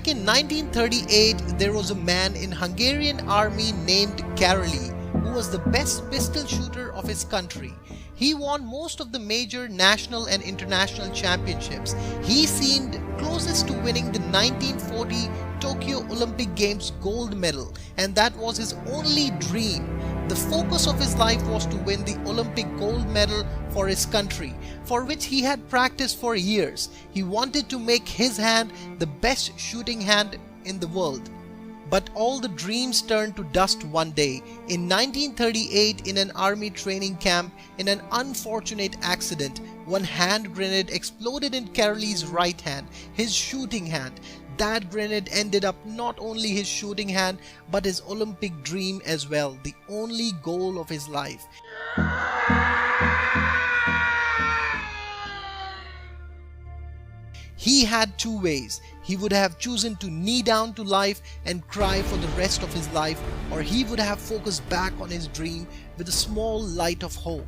Back in 1938, there was a man in Hungarian army named Karoly, who was the best pistol shooter of his country. He won most of the major national and international championships. He seemed closest to winning the 1940 Tokyo Olympic Games gold medal, and that was his only dream. The focus of his life was to win the Olympic gold medal for his country, for which he had practiced for years. He wanted to make his hand the best shooting hand in the world. But all the dreams turned to dust one day. In 1938, in an army training camp, in an unfortunate accident, one hand grenade exploded in Karoly's right hand, his shooting hand. That grenade ended up not only his shooting hand, but his Olympic dream as well, the only goal of his life. He had two ways. He would have chosen to knee down to life and cry for the rest of his life, or he would have focused back on his dream with a small light of hope.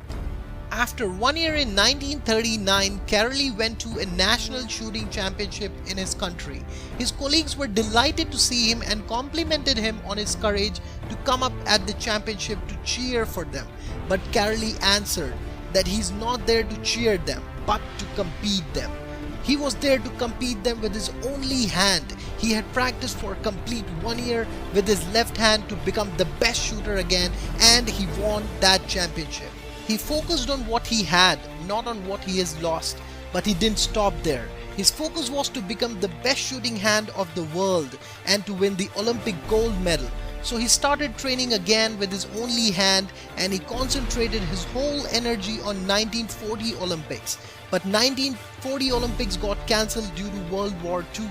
After 1 year in 1939, Karoly went to a national shooting championship in his country. His colleagues were delighted to see him and complimented him on his courage to come up at the championship to cheer for them. But Karoly answered that he's not there to cheer them, but to compete them. He was there to compete them with his only hand. He had practiced for a complete 1 year with his left hand to become the best shooter again, and he won that championship. He focused on what he had, not on what he has lost. But he didn't stop there. His focus was to become the best shooting hand of the world and to win the Olympic gold medal. So he started training again with his only hand, and he concentrated his whole energy on 1940 Olympics. But 1940 Olympics got cancelled due to World War II.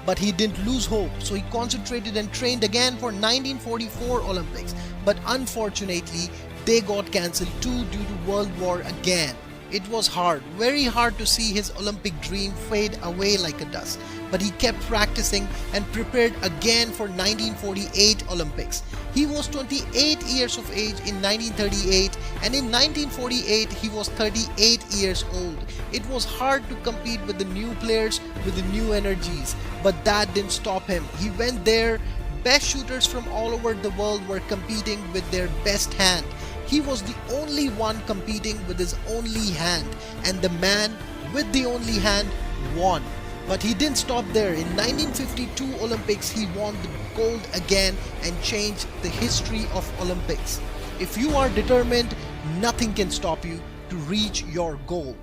But he didn't lose hope, so he concentrated and trained again for 1944 Olympics. But unfortunately, they got cancelled too due to World War again. It was hard, very hard to see his Olympic dream fade away like a dust. But he kept practicing and prepared again for 1948 Olympics. He was 28 years of age in 1938, and in 1948 he was 38 years old. It was hard to compete with the new players with the new energies, but that didn't stop him. He went there. Best shooters from all over the world were competing with their best hand. He was the only one competing with his only hand, and the man with the only hand won. But he didn't stop there. In 1952 Olympics, he won the gold again and changed the history of Olympics. If you are determined, nothing can stop you to reach your goal.